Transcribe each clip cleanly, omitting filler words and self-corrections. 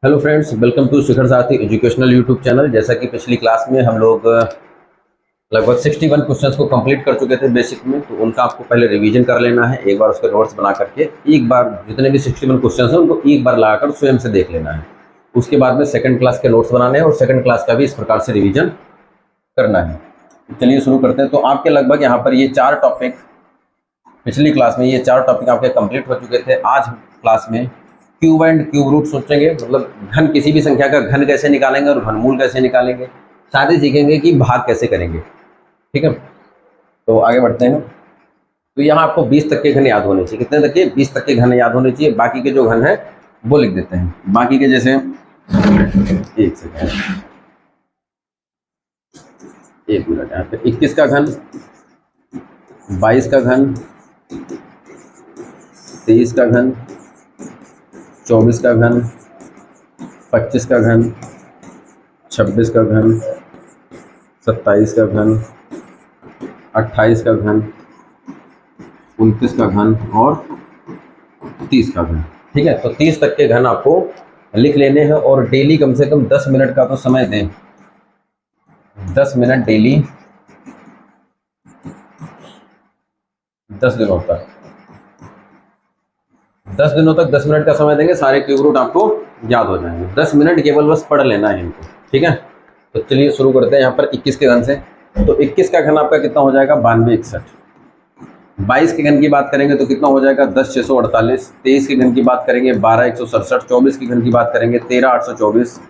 Hello friends, welcome to Shikhar Sarathi educational YouTube channel. जैसा कि पिछली क्लास में हम लोग लगभग 61 क्वेश्चंस को कंप्लीट कर चुके थे बेसिक में, तो उनका आपको पहले रिवीजन कर लेना है। एक बार उसके नोट्स बना करके एक बार जितने भी 61 क्वेश्चंस हैं उनको एक बार लगाकर स्वयं से देख लेना है। उसके बाद में सेकंड क्लास के नोट्स बनाने हैं और सेकंड क्लास का भी इस प्रकार से रिविजन करना है। चलिए शुरू करते हैं। तो आपके लगभग यहाँ पर ये 4 टॉपिक, पिछली क्लास में ये 4 टॉपिक आपके कंप्लीट हो चुके थे। आज क्लास में क्यूब एंड क्यूब रूट सोचेंगे, मतलब घन, किसी भी संख्या का घन कैसे निकालेंगे और घनमूल कैसे निकालेंगे। साथ ही सीखेंगे कि भाग कैसे करेंगे। ठीक है, तो आगे बढ़ते हैं। तो यहाँ आपको 20 तक के घन याद होने चाहिए। कितने तक के? 20 तक के घन याद होने चाहिए। बाकी के जो घन है वो लिख देते हैं। बाकी के जैसे एक सेकेंड, 1 मिनट, यहाँ पे 21 का घन, 22 का घन, 23 का घन, 24 का घन, 25 का घन, 26 का घन, 27 का घन, 28 का घन, 29 का घन और 30 का घन। ठीक है, तो 30 तक के घन आपको लिख लेने हैं और डेली कम से कम 10 मिनट का तो समय दें। 10 मिनट डेली, 10 दिनों तक, 10 दिनों तक 10 मिनट का समय देंगे, सारे क्यूब रूट आपको याद हो जाएंगे। 10 मिनट केवल बस पढ़ लेना है इनको। ठीक है, तो चलिए शुरू करते हैं। यहाँ पर 21 के घन से, तो 21 का घन आपका कितना हो जाएगा? 92 61। 22 के घन की बात करेंगे तो कितना हो जाएगा? 10 648। 23 के घन की बात करेंगे 12 167। 24 के घन की बात करेंगे 13 824।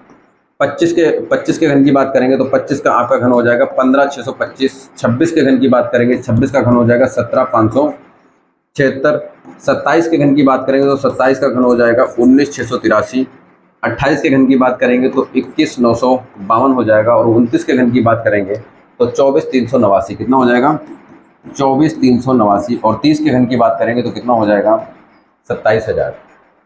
25 के घन की बात करेंगे तो 25 का आपका घन हो जाएगा 15 625। 26 के घन की बात करेंगे, 26 का घन हो जाएगा 17 576। 27 के घन की बात करेंगे तो 27 का घन हो जाएगा 19 683। 28 के घन की बात करेंगे तो 21 952 हो जाएगा और 29 के घन की बात करेंगे तो 24 389। कितना हो जाएगा? 24 389। और 30 के घन की बात करेंगे तो कितना हो जाएगा? 27,000।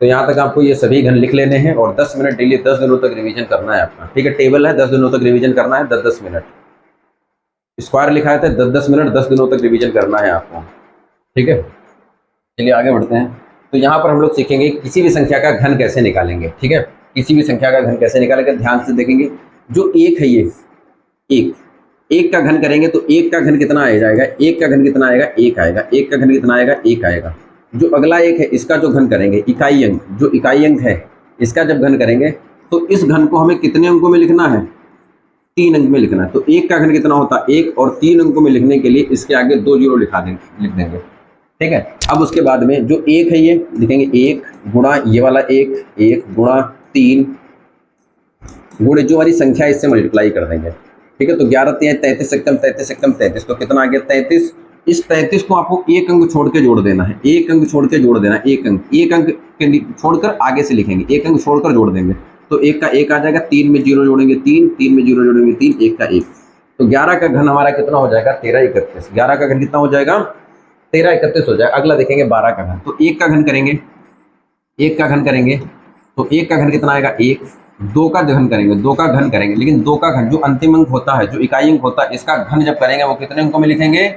तो यहाँ तक आपको ये सभी घन लिख लेने हैं और 10 मिनट डेली 10 दिनों तक रिवीजन करना है आपका। ठीक है, टेबल है, 10 दिनों तक रिवीजन करना है, 10-10 मिनट। स्क्वायर लिखा है तो 10-10 मिनट 10 दिनों तक रिवीजन करना है आपको। ठीक है, चलिए आगे बढ़ते हैं। तो यहाँ पर हम लोग सीखेंगे किसी भी संख्या का घन कैसे निकालेंगे। ठीक है, किसी भी संख्या का घन कैसे निकालेंगे, ध्यान से देखेंगे। जो एक है, ये एक का घन करेंगे तो एक का घन कितना आ जाएगा? एक का घन कितना आएगा? एक आएगा। एक का घन कितना आएगा? एक आएगा। जो अगला एक है इसका जो घन करेंगे, इकाई अंक, जो इकाई अंक है इसका जब घन करेंगे तो इस घन को हमें कितने अंकों में लिखना है? 3 अंक में लिखना है। तो एक का घन कितना होता है? 1, और 3 अंकों में लिखने के लिए इसके आगे 2 जीरो लिख देंगे। ठीक है, अब उसके बाद में जो एक है ये लिखेंगे 1 गुणा ये वाला 1, 1 गुणा 3 गुणे जो हमारी संख्या है इससे मल्टीप्लाई कर देंगे। ठीक है, तो 11 3 33 एकम 33 एकम 33, तो कितना आ गया? 33। इस 33 को आपको एक अंक छोड़ के जोड़ देना है। एक अंक छोड़ के जोड़ देना है। एक अंक के छोड़कर आगे से लिखेंगे, एक अंक छोड़कर जोड़ देंगे। तो 1 का 1 आ जाएगा, 3 में जीरो जोड़ेंगे 3, 3 में जीरो जोड़ेंगे 3, 1 का 1। तो 11 का घन हमारा कितना हो जाएगा? 13 31। 11 का घन कितना हो जाएगा? 13 31 हो जाएगा। अगला देखेंगे 12 का घन। तो 1 का घन करेंगे, 1 का घन करेंगे तो 1 का घन कितना आएगा? 1। 2 का घन करेंगे, 2 का घन करेंगे, लेकिन 2 का घन जो अंतिम अंक होता है, जो इकाई अंक होता है, इसका घन जब करेंगे वो कितने अंकों में लिखेंगे?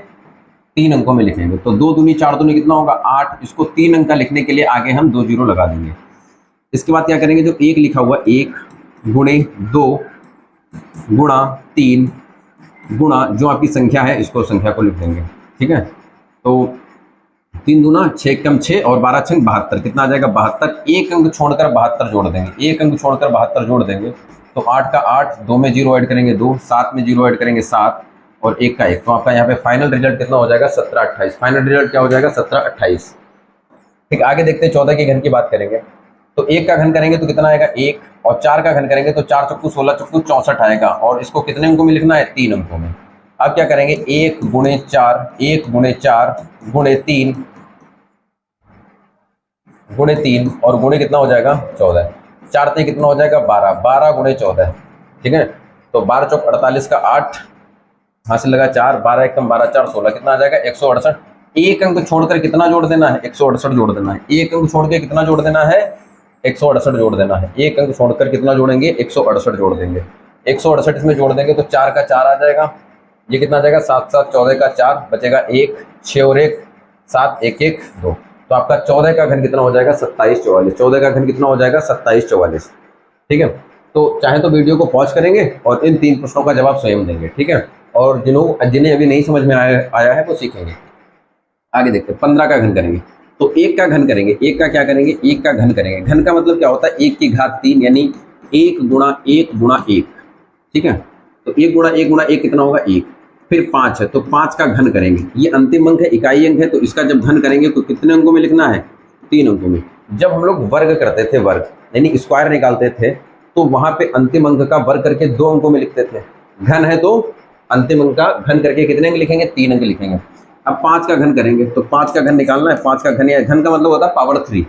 3 अंकों में लिखेंगे। तो 2 दूनी 4 दूनी कितना होगा? 8। इसको 3 अंक का लिखने के लिए आगे हम 2 जीरो लगा देंगे। इसके बाद क्या करेंगे? जो 1 लिखा हुआ, 1 गुणे 2 गुणा 3 गुणा जो आपकी संख्या है, इसको संख्या को लिख देंगे। ठीक है, तो 3 दूना 6 कम 6 और 12 छंग 72। कितना आ जाएगा? 72। एक अंक छोड़कर 72 जोड़ देंगे, एक अंक छोड़कर 72 जोड़ देंगे। तो 8 का 8, 2 में जीरो ऐड करेंगे 2, 7 में जीरो ऐड करेंगे 7 और 1 का 1। तो आपका यहाँ पे फाइनल रिजल्ट कितना हो जाएगा? 17 28। फाइनल रिजल्ट क्या हो जाएगा? 17 28। ठीक, आगे देखते हैं 14 के घन की बात करेंगे। तो 1 का घन करेंगे तो कितना आएगा? 1, और 4 का घन करेंगे तो 4 चक्कू 16 चक्कू 64 आएगा और इसको कितने अंकों में लिखना है? 3 अंकों में। अब क्या करेंगे? 1 गुणे 4, 1 गुणे 4 गुणे 3 गुणे 3 और गुणे कितना हो जाएगा? 14। 4 ते कितना हो जाएगा? 12। 12 गुणे 14। ठीक है, तो 12 चौक 48 का 8 हासिल लगा 4, 12 एकम 12 4 16, कितना आ जाएगा? 168। एक अंक छोड़कर कितना जोड़ देना है? 168 जोड़ देना है। एक अंक छोड़ के कितना जोड़ देना है? 168 जोड़ देना है। एक अंक छोड़कर कितना जोड़ेंगे? 168 जोड़ देंगे। 168 इसमें जोड़ देंगे तो 4 का 4 आ जाएगा। ये कितना आ जाएगा? 7 7 14 का 4 बचेगा 1, 6 और 1 7, 1 1 2। तो आपका 14 का घन कितना हो जाएगा? 27 44। 14 का घन कितना हो जाएगा? 27 44। ठीक है। तो चाहे तो वीडियो को पॉज करेंगे और इन 3 प्रश्नों का जवाब स्वयं देंगे, ठीक है। और जिन्हें अभी नहीं समझ में आया है वो सीखेंगे। आगे देखते हैं, 15 का घन करेंगे तो 1 का घन करेंगे। 1 का क्या करेंगे? 1 का घन करेंगे। घन का मतलब क्या होता है? 1 की घात 3 यानी 1 गुणा 1 गुणा 1, ठीक है। तो 1 गुणा 1 गुणा 1 कितना होगा? 1। फिर 5 है तो 5 का घन करेंगे। ये अंतिम अंक है, इकाई अंक है, तो इसका जब घन करेंगे तो कितने अंकों में लिखना है? 3 अंकों में। जब हम लोग वर्ग करते थे, वर्ग यानी स्क्वायर निकालते थे, तो वहां पे अंतिम अंक का वर्ग करके 2 अंकों में लिखते थे। घन है तो अंतिम अंक का घन करके कितने अंक लिखेंगे? 3 अंक लिखेंगे। अब 5 का घन करेंगे तो 5 का घन निकालना है। 5 का घन, या घन का मतलब होता है पावर 3,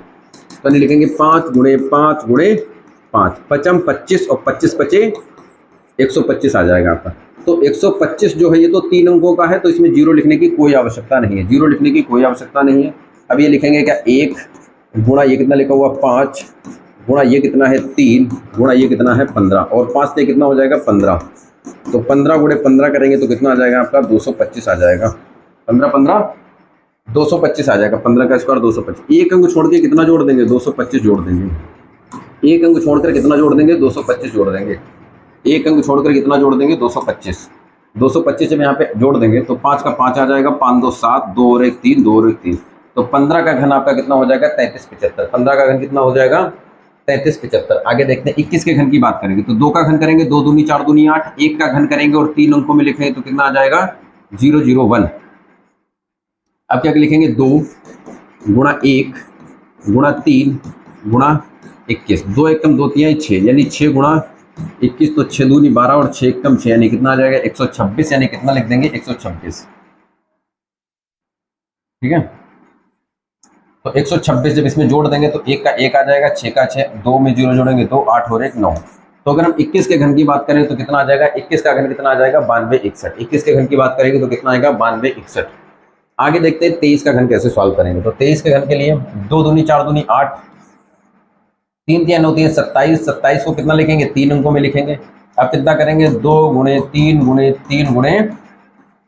तो नहीं लिखेंगे 5 गुणे 5 गुणे 5, 5 25 और 25 पचे 125 आ जाएगा आपका। तो 125 जो है ये तो 3 अंकों का है, तो इसमें जीरो लिखने की कोई आवश्यकता नहीं है। जीरो लिखने की कोई आवश्यकता नहीं है। अब ये लिखेंगे क्या? 1 गुणा ये कितना लिखा हुआ? 5 गुणा ये कितना है? 3 गुणा ये कितना है? 15, और 5 से कितना हो जाएगा? 15। तो 15 गुणे 15 करेंगे तो कितना आ जाएगा आपका? 225 आ जाएगा। 15 15 225 आ जाएगा। 15 का स्क्वायर 225। एक अंक छोड़ के कितना जोड़ देंगे? 225 जोड़ देंगे। एक अंक छोड़कर कितना जोड़ देंगे? 225 जोड़ देंगे। एक अंक छोड़कर कितना जोड़ देंगे? 225। 225 जब यहाँ पे जोड़ देंगे तो 5 का 5 आ जाएगा, 5 2 7, 2 और 1 3, 2 और 1 3। तो 15 का घन आपका कितना हो जाएगा? 33 75। 15 का घन कितना हो जाएगा? 33 75। आगे देखते हैं 21 के घन की बात करेंगे तो 2 का घन करेंगे, 2 दूनी 4 दूनी 8। 1 का घन करेंगे और 3 अंकों में लिखेंगे तो कितना आ जाएगा? 001। अब क्या लिखेंगे? 2 गुणा 1 गुणा 3 गुणा 21। 2 एकम 2 तिहाई 6, यानी 6 गुणा 21, तो 6 दूनी 12 और 6 एकम 6, यानी कितना आ जाएगा? 126। यानी कितना लिख देंगे? 126, ठीक है। तो 126 जब इसमें जोड़ देंगे तो 1 का 1 आ जाएगा, 6 का 6, 2 में 0 जोड़ेंगे तो 8 और 1 9। तो अगर हम 21 के घन की बात करें तो कितना आ जाएगा? 21 का घन कितना आ जाएगा? 92 61। 21 के घन की बात करेंगे तो कितना आएगा? 92 61। आगे देखते हैं 23 का घन कैसे सॉल्व करेंगे। तो 23 के घन के लिए 2 दूनी 4 दूनी 8, 3 3 9 3 27। 27 को कितना लिखेंगे? 3 अंकों में लिखेंगे। अब कितना करेंगे? 2 गुणे 3 गुणे 3 गुणे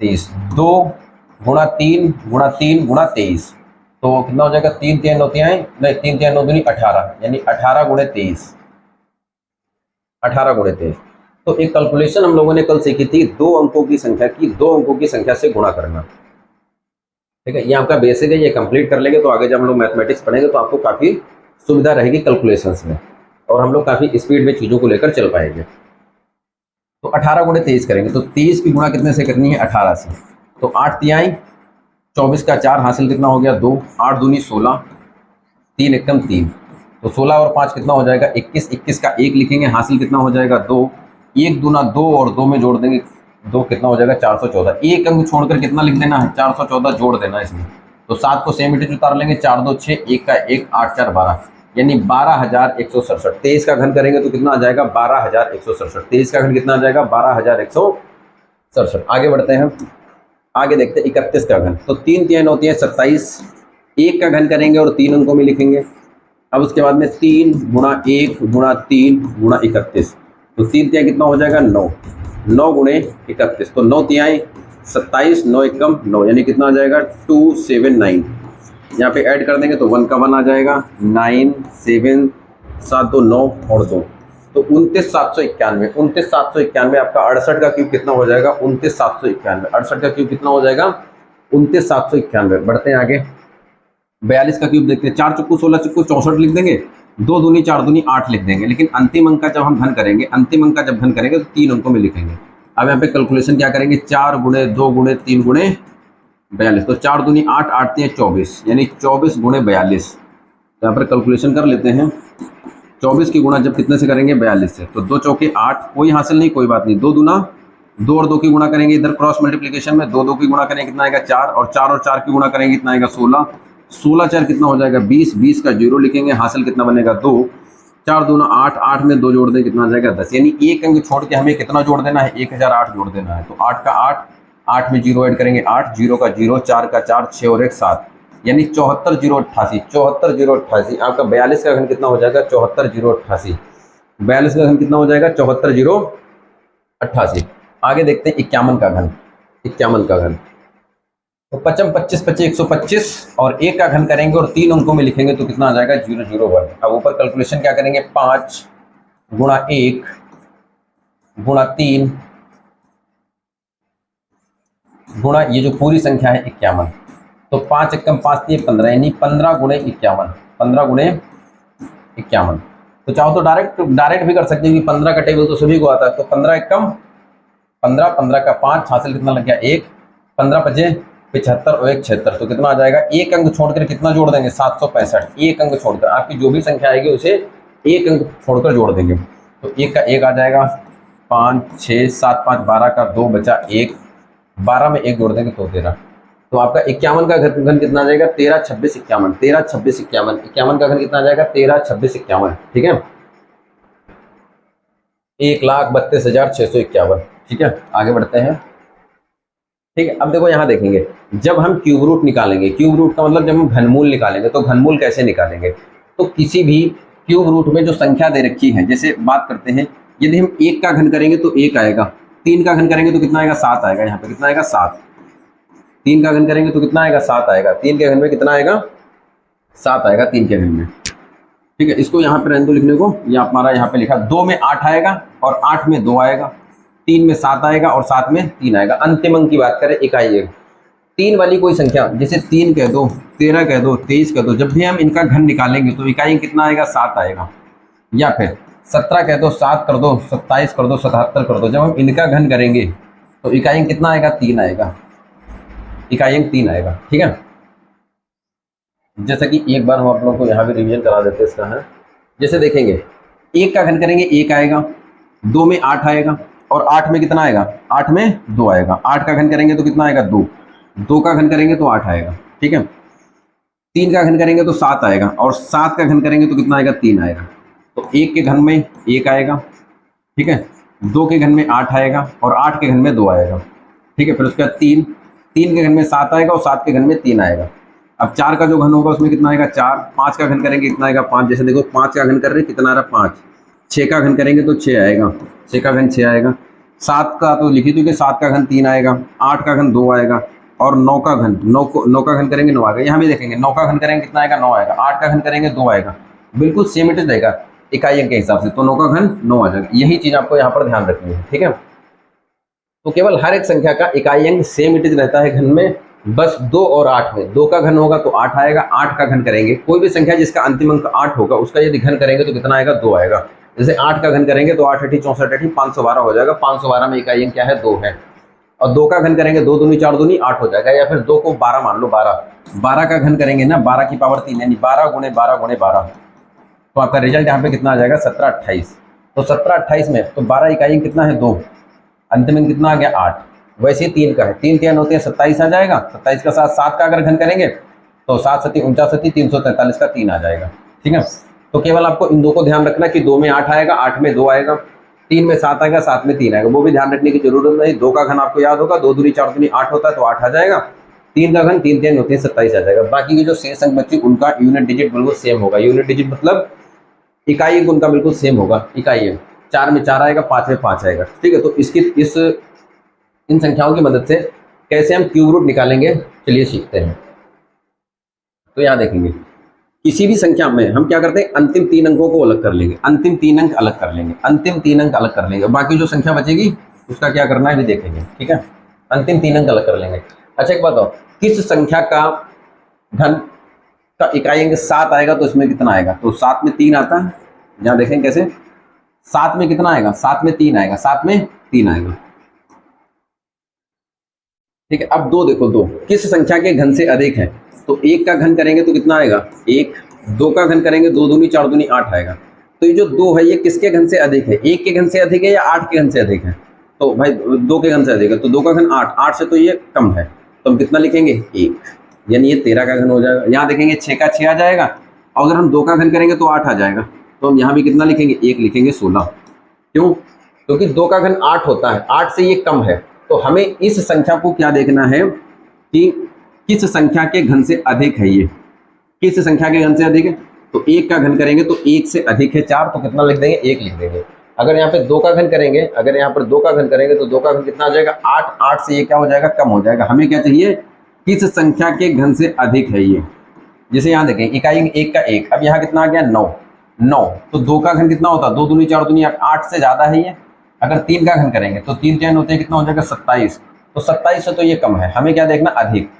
23। 2 गुणा 3 गुणा 3 गुणा 23, तो कितना हो जाएगा? 3 3 9 3 नहीं, 3 3 9 दूनी 18, यानी 18 गुणे 23। 18 गुणे 23। तो एक कैलकुलेशन हम लोगों ने कल सीखी थी, 2 अंकों की संख्या की 2 अंकों की संख्या से गुणा करना, ठीक है। ये आपका बेसिक है, ये कंप्लीट कर लेंगे तो आगे जब हम लोग मैथमेटिक्स पढ़ेंगे तो आपको काफ़ी सुविधा रहेगी कैलकुलेशंस में, और हम लोग काफ़ी स्पीड में चीज़ों को लेकर चल पाएंगे। तो 18 गुणे 23 करेंगे तो 23 की गुणा कितने से करनी है? 18 से। तो 8 तिहाई 24 का 4 हासिल कितना हो गया? 2। 8 दूनी 16, 3 एकम 3, तो 16 और 5 कितना हो जाएगा? 21। 21 का 1 लिखेंगे, हासिल कितना हो जाएगा? 2। 1 दूना 2 और 2 में जोड़ देंगे 2, कितना हो जाएगा? 414। एक अंक छोड़कर कितना लिख देना है? 414 जोड़ देना है इसमें। तो 7 को सेम इंटू उतार लेंगे, 4 2 6, 1 का 1, 8 4 12, यानी 12167। 23 का घन करेंगे तो कितना आ जाएगा? 12167। 23 का घन कितना आ जाएगा? 12167। आगे बढ़ते हैं, आगे देखते हैं 31 का घन। तो 3 3 9 3 27। 1 का घन करेंगे और 3 अंकों में लिखेंगे। अब उसके बाद में 3 गुणा 1 गुणा 3 गुणा 31, तो 3 तिहाई कितना हो जाएगा? 9। 9 गुणे 31, तो 9 तिहाई 27, 9 एकम 9, यानी कितना आ जाएगा? 279। यहाँ पे ऐड कर देंगे तो 1 का 1 आ जाएगा। 9 7 7 2 9 और 2, तो 29791। 29791 आपका 68 का क्यूब कितना हो जाएगा? 29791। 68 का क्यूब कितना हो जाएगा? 29791। बढ़ते हैं आगे, 42 का क्यूब देखते हैं। 4 चुक्कू 16 चुक्कू 64 लिख देंगे, 2 दूनी 4 दूनी 8 लिख देंगे, लेकिन अंतिम अंक का जब हम घन करेंगे, अंतिम अंक का जब घन करेंगे तो 3 अंकों में लिखेंगे। अब यहाँ पे कैलकुलेशन क्या करेंगे? 4 गुणे 2 गुणे 3 गुणे 42, तो 4 दूनी 8, 8 3 24, यानी 24 गुणे 42। तो यहाँ पर कैलकुलेशन कर लेते हैं। 24 की गुणा जब कितने से करेंगे? 42 से, तो 2 चौके 8, कोई हासिल नहीं, कोई बात नहीं। 2 दूना 2 और 2 की गुणा करेंगे इधर क्रॉस मल्टीप्लिकेशन में, 2 2 की गुणा करेंगे कितना आएगा? 4, और 4 और 4 की गुणा करेंगे कितना आएगा? 16। 16 4 कितना हो जाएगा? 20। 20 का 0 लिखेंगे, हासिल कितना बनेगा? 2। 4 दूना 8, 8 में 2 जोड़ दें कितना आ जाएगा? 10, यानी एक अंक छोड़ के हमें कितना जोड़ देना है? 1008 जोड़ देना है। तो 8 का 8, 8 में 0 ऐड करेंगे 8, 0 का 0, 4 का 4, 6 और 1 7, यानी 74088। 74088 आपका 42 का घन कितना हो जाएगा? 74088। 42 का घन कितना हो जाएगा? 74088। आगे देखते हैं 51 का घन। 51 का घन, तो 55 25 25 125, और 1 का घन करेंगे और 3 अंकों में लिखेंगे तो कितना आ जाएगा? 001। अब ऊपर कैलकुलेशन क्या करेंगे? 5 गुणा 1 गुणा 3 गुणा ये जो पूरी संख्या है 51। तो 5 एकम 5 3 15, यानी 15 गुणे 51, 15 गुणे 51। तो चाहो तो डायरेक्ट भी कर सकते हैं कि 15 का टेबल तो सभी को आता है। तो 15 एकम 15, 15 का 5 हासिल कितना लग गया 1, 15 पचे 75 और 1 76। तो कितना आ जाएगा, एक अंक छोड़कर कितना जोड़ देंगे 765। एक अंक छोड़कर आपकी जो भी संख्या आएगी उसे एक अंक छोड़कर जोड़ देंगे। तो एक का एक आ जाएगा 5 6 7 5 12 का 2 बचा 1, 12 में 1 जोड़ देंगे तो 13। तो आपका 51 का घन कितना आ जाएगा 13 26 51, 13 26 51, 51 का घन कितना आ जाएगा 13 26 51। ठीक है, 1,32,651। ठीक है, आगे बढ़ते हैं। ठीक है, अब देखो यहाँ देखेंगे, जब हम क्यूब रूट निकालेंगे, क्यूब रूट का मतलब जब हम घनमूल निकालेंगे, तो घनमूल कैसे निकालेंगे। तो किसी भी क्यूब रूट में जो संख्या दे रखी है, जैसे बात करते हैं, यदि हम 1 का घन करेंगे तो 1 आएगा, 3 का घन करेंगे तो कितना आएगा 7 आएगा। यहाँ पे कितना आएगा 7, 3 का घन करेंगे तो कितना आएगा 7 आएगा, 3 के घन में कितना आएगा 7 आएगा 3 के घन में। ठीक है, इसको यहाँ पे रहने दो लिखने को, ये हमारा यहाँ पे लिखा 2 में 8 आएगा और 8 में 2 आएगा, 3 में 7 आएगा और 7 में 3 आएगा। अंतिम अंक की बात करें इकाई एक, 3 वाली कोई संख्या, जैसे 3 कह दो, 13 कह दो, 23 कह दो, जब भी हम इनका घन निकालेंगे तो इकाई कितना आएगा 7 आएगा। या फिर 17 कह दो, 7 कर दो, 27 कर दो, 77 कर दो, जब हम इनका घन करेंगे तो इकाई कितना आएगा 3 आएगा, इकाई अंक 3 आएगा। ठीक है, जैसा कि एक बार हम आप लोगों को यहाँ भी रिवीजन करा देते हैं इसका है। जैसे देखेंगे 1 का घन करेंगे 1 आएगा, 2 में 8 आएगा और 8 में कितना आएगा 8 में 2 आएगा, 8 का घन करेंगे तो कितना आएगा 2, 2 का घन करेंगे तो 8 आएगा। ठीक है, 3 का घन करेंगे तो 7 आएगा और 7 का घन करेंगे तो कितना आएगा 3 आएगा। तो 1 के घन में 1 आएगा, ठीक है, 2 के घन में 8 आएगा और 8 के घन में 2 आएगा। ठीक है, फिर उसके बाद 3 के घन में 7 आएगा और 7 के घन में 3 आएगा। अब 4 का जो घन होगा उसमें कितना आएगा 4, 5 का घन करेंगे कितना आएगा 5। जैसे देखो 5 का घन कर रहे हैं कितना आ रहा 5, 6 का घन करेंगे तो 6 आएगा, 6 का घन 6 आएगा, 7 का तो लिखी थी कि 7 का घन 3 आएगा, 8 का घन 2 आएगा और 9 का घन 9 का घन करेंगे 9 आएगा। यहाँ भी देखेंगे 9 का घन करेंगे कितना आएगा 9 आएगा, 8 का घन करेंगे 2 आएगा, बिल्कुल सेम इट रहेगा इकाई अंक के हिसाब से। तो 9 का घन 9 आ जाएगा, यही चीज़ आपको यहाँ पर ध्यान रखनी है। ठीक है, तो केवल हर एक संख्या का इकाई अंक सेम इट रहता है घन में, बस 2 और 8 में 2 का घन होगा तो 8 आएगा, 8 का घन करेंगे कोई भी संख्या जिसका अंतिम अंक 8 होगा उसका यदि घन करेंगे तो कितना आएगा 2 आएगा। जैसे 8 का घन करेंगे तो 8 8 64 8 512 हो जाएगा, 512 में इकाई अंक क्या है 2 है। और 2 का घन करेंगे 2 दूनी 4 दूनी 8 हो जाएगा, या फिर 2 को 12 मान लो, 12 का घन करेंगे ना 12 की पावर 3 यानी 12 गुणे 12 गुणे 12, तो आपका रिजल्ट यहाँ पे कितना आ जाएगा 17 28। तो 17 28 में तो 12 इकाई कितना है 2, अंतिम अंक कितना आ गया 8। वैसे 3 का है, 3 3 होते हैं 27 आ जाएगा, 27 का साथ 7 का अगर घन करेंगे तो 7 7 49 343 का 3 आ जाएगा। ठीक है, तो केवल आपको इन दो को ध्यान रखना कि 2 में 8 आएगा, 8 में 2 आएगा, 3 में 7 आएगा, 7 में 3 आएगा, वो भी ध्यान रखने की जरूरत नहीं। 2 का घन आपको याद होगा, 2 दूनी 4 दूनी 8 होता है तो 8 आ जाएगा, 3 का घन 3 3 होते हैं 27 आ जाएगा। बाकी के जो शेष अंक बच्चे उनका यूनिट डिजिट बिल्कुल सेम होगा, यूनिट डिजिट मतलब इकाई अंक उनका बिल्कुल सेम होगा। इकाई अंक 4 में 4 आएगा, 5 में 5 आएगा। ठीक है, तो इन संख्याओं की मदद से कैसे हम क्यूब रूट निकालेंगे चलिए सीखते हैं। तो यहाँ देखेंगे किसी भी संख्या में हम क्या करते हैं, अंतिम 3 अंकों को अलग कर लेंगे, अंतिम 3 अंक अलग कर लेंगे, अंतिम 3 अंक अलग कर लेंगे, बाकी जो संख्या बचेगी उसका क्या करना है भी देखेंगे। ठीक है, अंतिम 3 अंक अलग कर लेंगे। अच्छा एक बात बताओ, किस संख्या का घन का इकाई अंक 7 आएगा तो इसमें कितना आएगा, तो 7 में 3 आता है। यहाँ देखेंगे कैसे, 7 में कितना आएगा 7 में 3 आएगा, 7 में 3 आएगा। ठीक है, अब 2 देखो, 2 किस संख्या के घन से अधिक है, तो 1 का घन करेंगे तो कितना आएगा 1, 2 का घन करेंगे 2 दूनी 4 दूनी 8 आएगा। तो ये जो 2 है ये किसके घन से अधिक है, 1 के घन से अधिक है या 8 के घन से अधिक है, तो भाई 2 के घन से अधिक है, तो 2 का घन 8, 8 से तो ये कम है, तो हम कितना लिखेंगे 1, यानी ये 13 का घन हो जाएगा। यहाँ देखेंगे 6 का 6 आ जाएगा, और अगर हम 2 का घन करेंगे तो 8 आ जाएगा, तो हम यहाँ भी कितना लिखेंगे 1 लिखेंगे 16। क्यों, क्योंकि 2 का घन 8 होता है, 8 से ये कम है, तो हमें इस संख्या को क्या देखना है कि किस संख्या के घन से अधिक है, ये किस संख्या के घन से अधिक है। तो 1 का घन करेंगे तो 1 से अधिक है 4, तो कितना लिख देंगे 1 लिख देंगे। अगर यहाँ पे 2 का घन करेंगे, अगर यहाँ पर 2 का घन करेंगे तो 2 का घन कितना आ जाएगा 8, 8 से ये क्या हो जाएगा कम हो जाएगा। हमें क्या चाहिए, किस संख्या के घन से अधिक है ये। जैसे यहाँ देखें इकाई 1 का 1, अब यहाँ कितना आ गया 9, 9, तो 2 का घन कितना होता है, 2 दूनी 4 दूनी 8 से ज़्यादा है ये। अगर 3 का घन करेंगे तो 3 3 होते हैं, कितना हो जाएगा 27। तो 27 से तो ये कम है, हमें क्या देखना अधिक,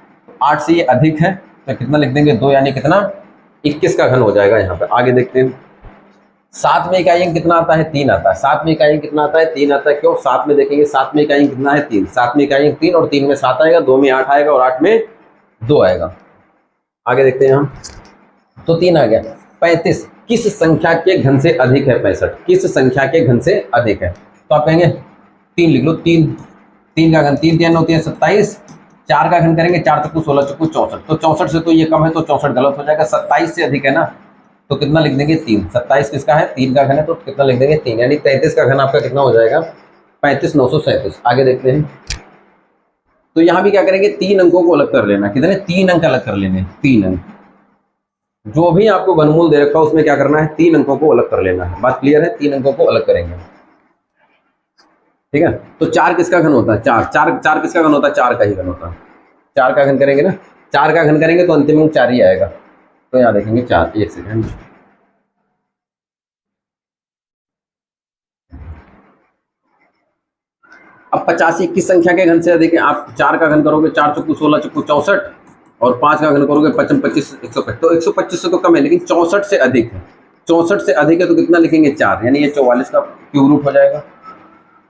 8 से ये अधिक है तो कितना लिख देंगे 2, यानी कितना 21 का घन हो जाएगा। यहाँ पे आगे देखते हैं, 7 में इकाई अंक कितना आता है, 3 आता है। 7 में इकाई अंक कितना आता है, 3 आता है। क्यों, 7 में देखेंगे 7 में इकाई अंक कितना है 3, 7 में इकाई अंक 3 और 3 में 7 आएगा, 2 में 8 आएगा और 8 में 2 आएगा। आगे देखते हैं हम, तो 3 आ गया। 35 किस संख्या के घन से अधिक है, 65 किस संख्या के घन से अधिक है, तो आप कहेंगे 3 लिख लो, 3 का घन 3 3 होती है 27, 4 का घन करेंगे 4 चक्कू 16 चक्कू 64, तो 64 से तो ये कम है तो 64 गलत हो जाएगा। 27 से अधिक है ना, तो कितना लिख देंगे 3। 27 किसका है, 3 का घन है, तो कितना लिख देंगे 3, यानी 33 का घन आपका कितना हो जाएगा 35 937। आगे देखते हैं, तो यहाँ भी क्या करेंगे 3 अंकों को अलग कर लेना, कितने 3 अंक अलग कर लेने, 3 अंक, जो भी आपको घनमूल दे रखा है उसमें क्या करना है 3 अंकों को अलग कर लेना है। बात क्लियर है, 3 अंकों को अलग करेंगे, ठीक है। तो 4 किसका घन होता है, 4 किसका घन होता है, 4 का ही घन होता है। 4 का घन करेंगे ना, 4 का घन करेंगे तो अंतिम अंक 4 ही आएगा, तो यहाँ देखेंगे 4। एक सेकेंड, अब 85 किस संख्या के घन से अधिक है, आप 4 का घन करोगे 4 चक्कू 16 चक्कू 64 और 5 का घन करोगे 55 25 125, तो 125 से तो कम है लेकिन 64 से अधिक है। 64 से अधिक है तो कितना लिखेंगे 4, यानी ये 44 का क्यूब रूट हो जाएगा।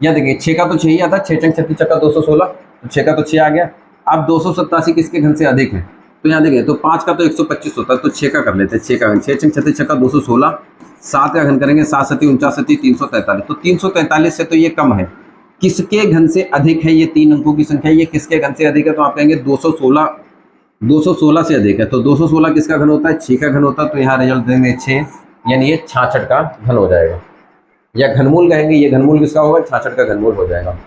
यहाँ देखिए 6 का तो 6 ही आता है, 6 चंग 36 चक्का 216, तो 6 का तो 6 आ गया। अब 287 किसके घन से अधिक है, तो यहाँ देखिए तो 5 का तो 125 होता है, तो 6 का कर लेते हैं, 6 का घन 6 चंग 36 चक्का 216, 7 का घन करेंगे 7 सती 49 सती 343, तो 343 से तो ये कम है। किसके घन से अधिक है, ये 3 अंकों की संख्या, ये किसके घन से अधिक है, तो आप कहेंगे 216 से अधिक है। तो 216 किसका घन होता है, 6 का घन होता है, तो यहाँ रिजल्ट देंगे 6, यानी ये 66 का घन हो जाएगा, या घनमूल कहेंगे। ये घनमूल किसका होगा, 66 का घनमूल हो जाएगा।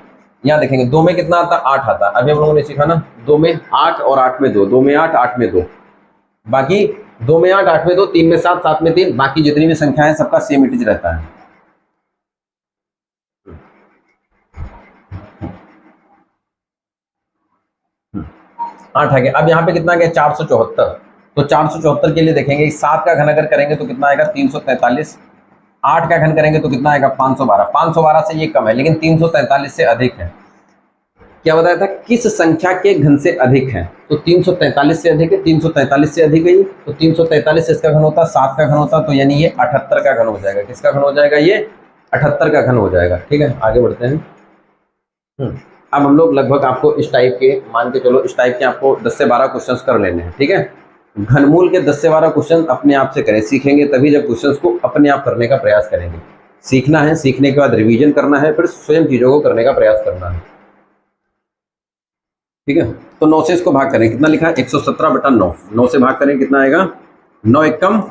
यहाँ देखेंगे 2 में कितना आता है, 8 आता है। अभी हम लोगों ने सीखा ना 2 में 8 और 8 में 2, 2 में 8 8 में 2, बाकी 2 में 8 8 में 2, 3 में 7 7 में 3, बाकी जितनी भी संख्या है सबका सेम इटिज रहता है। 8 आ गया। अब यहाँ पे कितना गया 474, तो 474 के लिए देखेंगे 7 का घन अगर करेंगे तो कितना आएगा 343, 8 का घन करेंगे तो कितना आएगा 512, 512 से ये कम है लेकिन 343 से अधिक है। क्या बताया था, किस संख्या के घन से अधिक है, तो 343 से अधिक है, 343 से अधिक है ये, तो 343 से इसका घन होता है 7 का घन होता, तो यानी ये 78 का घन हो जाएगा। किसका घन हो जाएगा, ये 78 का घन हो जाएगा, ठीक है। आगे बढ़ते हैं। अब हम लोग लगभग आपको इस टाइप के, मान के चलो इस टाइप के आपको 10 से 12 क्वेश्चंस कर लेने हैं, ठीक है। घनमूल के 10 से 12 क्वेश्चन अपने आप से करें, सीखेंगे तभी जब क्वेश्चंस को अपने आप करने का प्रयास करेंगे। सीखना है, सीखने के बाद रिवीजन करना है, फिर स्वयं चीज़ों को करने का प्रयास करना है, ठीक है। तो 9 से इसको भाग करें, कितना लिखा है 117/9, 9 से भाग करें कितना आएगा 9 एकम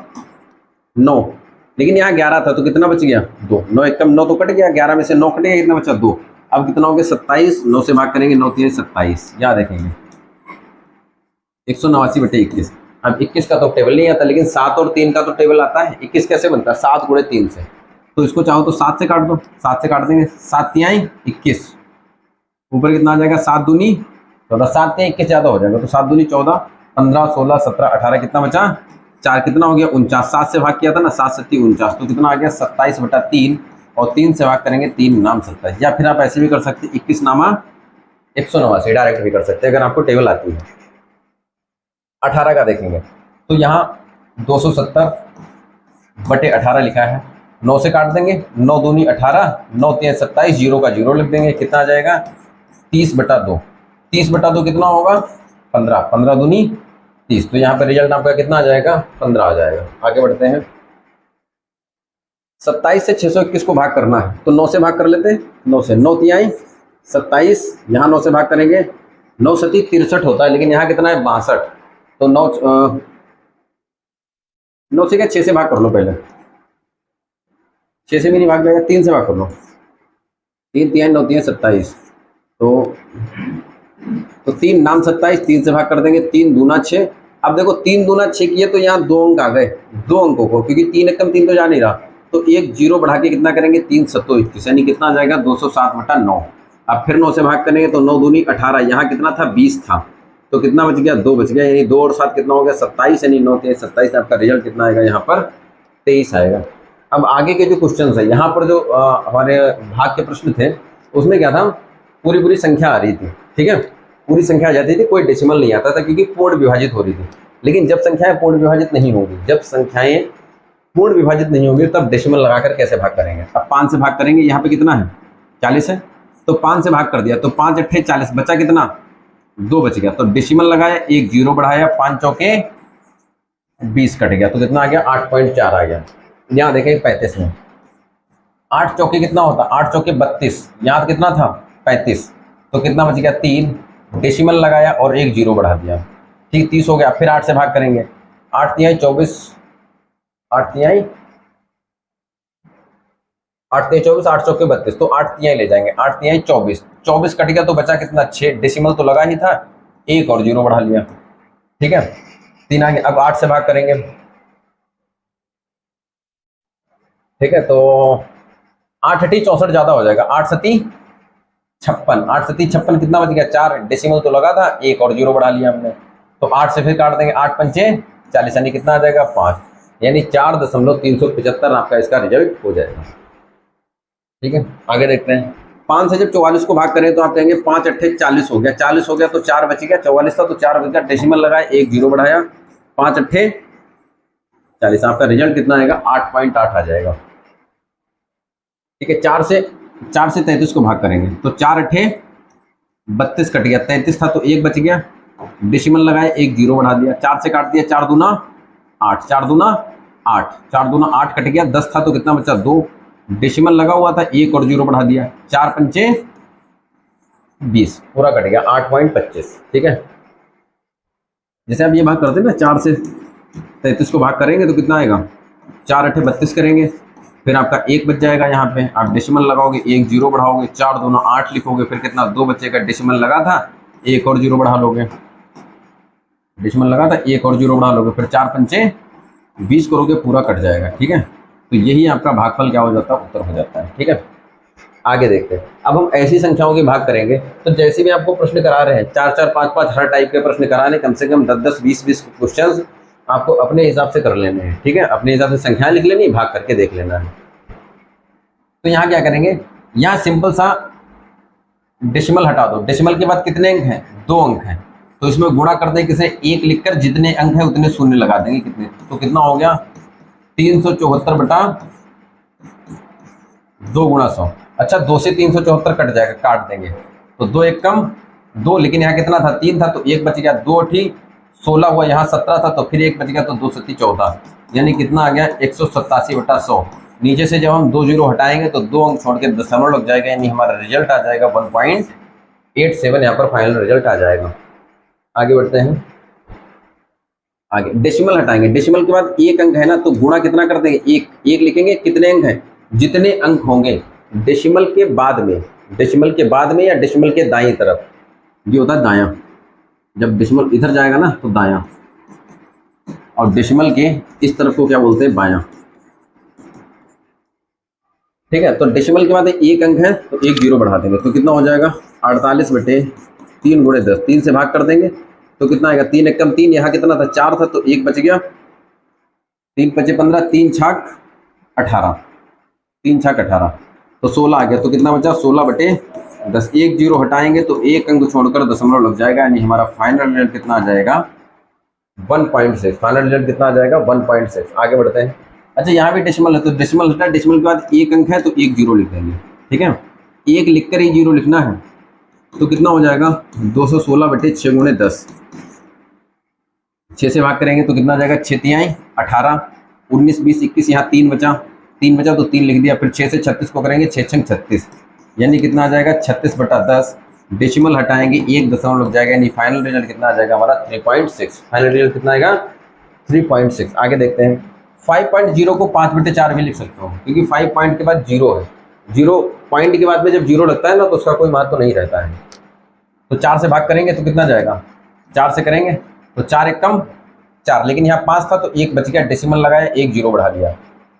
9, लेकिन यहाँ 11 था तो कितना बच गया 2, 9 एकम 9 तो कट गया, 11 में से 9 कट गया, कितना बचा 2। अब कितना हो गया 27, 9 से भाग करेंगे 9 3 27, यहाँ देखेंगे 189/21। अब 21 का तो टेबल नहीं आता, लेकिन 7 और 3 का तो टेबल आता है। 21 कैसे बनता है, 7 गुणे 3 से, तो इसको चाहो तो 7 से काट दो, 7 से काट देंगे, 7 तिहाई 21, ऊपर कितना आ जाएगा 7 दूनी 14, 7 तिहाई 21 ज़्यादा हो जाएगा, तो 7 दूनी 14, 15 16 17 18, कितना बचा 4, कितना हो गया 49, 7 से भाग किया था ना, 7 7 49, तो कितना आ गया 27/3, और 3 से भाग करेंगे 3 नाम 27, या फिर आप ऐसे भी कर सकते हैं 21 नामा 189 डायरेक्ट भी कर सकते हैं अगर आपको टेबल आती है। 18 का देखेंगे तो यहाँ 270/18 लिखा है, 9 से काट देंगे, 9 दूनी 18, 9 3 27, 0 का 0 लिख देंगे, कितना आ जाएगा 30/2, 30/2 कितना होगा 15, 15 दूनी 30, तो यहाँ पे रिजल्ट आपका कितना आ जाएगा 15 आ जाएगा। आगे बढ़ते हैं। 27 से 621 को भाग करना है, तो 9 से भाग कर लेते हैं, 9 से 9 तिहाई 27, यहाँ 9 से भाग करेंगे, 9 सती 63 होता है, लेकिन यहाँ कितना है 62, तो 9 से क्या 6 से भाग कर लो, पहले 6 से भी नहीं भाग जाएगा, 3 से भाग कर लो, 3 तिहाई 9 तिहाई 27, तो 3 नाम 27, 3 से भाग कर देंगे, 3 दूना 6। अब देखो 3 दूना 6 किए तो यहाँ 2 अंक आ गए, 2 अंकों को, क्योंकि 3 एकम 3 तो जा नहीं रहा, तो एक 0 बढ़ा के कितना करेंगे 3 7 21, यानी कितना आ जाएगा 260/9। अब फिर 9 से भाग करेंगे तो 9 दूनी 18, यहाँ कितना था 20 था, तो कितना बच गया 2 बच गया, यानी 2 और 7 कितना हो गया 27, यानी 9 3 27, आपका रिजल्ट कितना आएगा यहाँ पर 23 आएगा। अब आगे के जो क्वेश्चन है यहाँ पर जो हमारे भाग के प्रश्न थे उसमें क्या था, पूरी पूरी संख्या आ रही थी, ठीक है, पूरी संख्या आ जाती थी, कोई डेसिमल नहीं आता था क्योंकि पूर्ण विभाजित हो रही थी। लेकिन जब संख्याएं पूर्ण विभाजित नहीं होगी, जब संख्याएं पूर्ण विभाजित नहीं होंगी तब डेसिमल लगाकर कैसे भाग करेंगे। अब 5 से भाग करेंगे, यहाँ पे कितना है 40 है, तो 5 से भाग कर दिया तो 5 अट्ठे 40, बचा कितना 2 बच गया, तो डेसिमल लगाया, एक जीरो बढ़ाया, 5 चौके 20 कट गया, तो कितना आ गया 8.4 आ गया। यहाँ देखें 35 में 8 चौके कितना होता, 8 चौके 32, यहाँ कितना था 35, तो कितना बच गया 3, डेसिमल लगाया और एक जीरो बढ़ा दिया, ठीक 30 हो गया। फिर 8 से भाग करेंगे, 8 तिहाई 24, 8 तिहाई 24, 8 चौके 32, तो 8 तिहाई ले जाएंगे, 8 तिहाई 24, 24 कट गया तो बचा कितना 6, डेसिमल तो लगा ही था, एक और जीरो बढ़ा लिया, ठीक है 3 आ गया। अब 8 से भाग करेंगे, ठीक है, तो 8 अठी 64 ज्यादा हो जाएगा, 8 सती 56, 8 सती 56 कितना बच गया 4, डेसिमल तो लगा था, एक और जीरो बढ़ा लिया हमने, तो 8 से फिर काट देंगे, 8 पंचे 40, यानी कितना आ जाएगा 5, यानी 4.375 आपका इसका रिजल्ट हो जाएगा। ठीक है, आगे देखते हैं। 5 से जब 44 को भाग करें तो आप कहेंगे 5 अट्ठे 40 हो गया, 40 हो गया तो 4 बच गया, 44 था तो 4 बच गया, डेसिमल लगाया, एक जीरो बढ़ाया, 5 अट्ठे 40, आपका रिजल्ट कितना आएगा 8.8 आ जाएगा। ठीक है, 4 से 33 को भाग करेंगे तो 4 अट्ठे 32 कट गया, 33 था तो एक बच गया, डेसिमल लगाया, एक जीरो बढ़ा दिया, 4 से काट दिया, 4 दूना 8, 4 दूना 8, 4 दूना 8 कट गया, 10 था तो कितना बचा 2, डेसिमल लगा हुआ था, एक और जीरो बढ़ा दिया, 4 पंचे 20, पूरा कट गया 8.25। ठीक है, जैसे आप ये भाग करते हैं ना, 4 से 33 को भाग करेंगे तो कितना आएगा 4 अट्ठे 32 करेंगे, फिर आपका एक बच जाएगा, यहाँ पे आप डेसिमल लगाओगे, एक जीरो बढ़ाओगे, 4 दूना 8 लिखोगे, फिर कितना 2 बचेगा, डेसिमल लगा था, एक और जीरो बढ़ा लोगे, डेसिमल लगा था, एक और जीरो बढ़ा लोगे, फिर 4 पंचे 20 करोगे, पूरा कट जाएगा। ठीक है, तो यही आपका भागफल क्या हो जाता है, उत्तर हो जाता है। ठीक है, आगे देखते हैं। अब हम ऐसी संख्याओं की भाग करेंगे, तो जैसे भी आपको प्रश्न करा रहे हैं 4-4, 5-5 हर टाइप के प्रश्न कराने, कम से कम 10-10, 20-20 क्वेश्चन आपको अपने हिसाब से कर लेने हैं। ठीक है, अपने हिसाब से संख्याएं लिख लेनी, भाग करके देख लेना है। तो यहाँ क्या करेंगे, यहाँ सिंपल सा डेसिमल हटा दो, डेसिमल के बाद कितने अंक हैं 2 अंक हैं, तो इसमें गुणा कर दें किसे 1 लिखकर, जितने अंक हैं उतने शून्य लगा देंगे, कितने, तो कितना हो गया 374 बटा 2 गुणा 100। अच्छा, 2 से 374 कट जाएगा, काट देंगे, तो 2 एक कम 2, लेकिन यहाँ कितना था 3 था तो एक बच गया, 2 ठीक 16 हुआ, यहाँ 17 था तो फिर एक बच गया, तो 2 सत्ती 14, यानी कितना आ गया 187 बटा 100। नीचे से जब हम 2 जीरो हटाएंगे तो 2 अंक छोड़ के दशमलव लग जाएगा, यानी हमारा रिजल्ट आ जाएगा 1.87, यहाँ पर फाइनल रिजल्ट आ जाएगा। आगे बढ़ते हैं, आगे डेसिमल हटाएंगे, डेसिमल के बाद एक अंक है ना, तो गुणा कितना कर देंगे, एक लिखेंगे, कितने अंक हैं, जितने अंक होंगे डेसिमल के बाद में, डेसिमल के बाद में या डेसिमल के दाईं तरफ, ये होता है दायां, जब डेसिमल इधर जाएगा ना तो दायां, और डेसिमल के इस तरफ को क्या बोलते हैं, बायां। ठीक है, तो डेसिमल के बाद एक अंक है तो एक जीरो बढ़ा देंगे, तो कितना हो जाएगा 48 बटे 3 गुणे 10, 3 से भाग कर देंगे तो कितना आएगा 3 एकम 3, यहाँ कितना था 4 था तो एक बच गया, 3 पचे 15, 3 छाक 18, 3 छाक 18, तो 16 आ गया, तो कितना बचा 16 बटे 10, एक जीरो हटाएंगे तो एक अंक छोड़कर दशमलव लग जाएगा, यानी हमारा फाइनल रिजल्ट कितना आ जाएगा 1.6, फाइनल रिजल्ट कितना आ जाएगा 1.6। आगे बढ़ते हैं। अच्छा, यहाँ भी डेसिमल है तो डेसिमल हटा, डेसिमल के बाद एक अंक है तो एक जीरो लिख देंगे। ठीक है, एक लिखकर ही जीरो लिखना है, तो कितना हो जाएगा 216 बटे 6 गुणे 10, 6 से भाग करेंगे तो कितना आ जाएगा 6 तिहाई 18, 19 20 21, यहाँ 3 बचा, 3 बचा तो 3 लिख दिया, फिर 6 से 36 को करेंगे, 6 छंग 36, यानी कितना आ जाएगा 36 बटा 10, डेसिमल हटाएंगे एक दशमलव लग जाएगा, यानी फाइनल रिजल्ट कितना आ जाएगा हमारा 3.6, फाइनल रिजल्ट कितना आएगा 3.6। आगे देखते हैं, 5.0 को 5 बटे 4 भी लिख सकते हो, क्योंकि 5 पॉइंट के बाद जीरो है, जीरो पॉइंट के बाद में जब जीरो लगता है ना तो उसका कोई महत्व तो नहीं रहता है। तो 4 से भाग करेंगे तो कितना जाएगा, 4 से करेंगे तो 4 एक कम 4, लेकिन यहाँ 5 था तो एक बच गया, डेसिमल लगाया, एक जीरो बढ़ा दिया,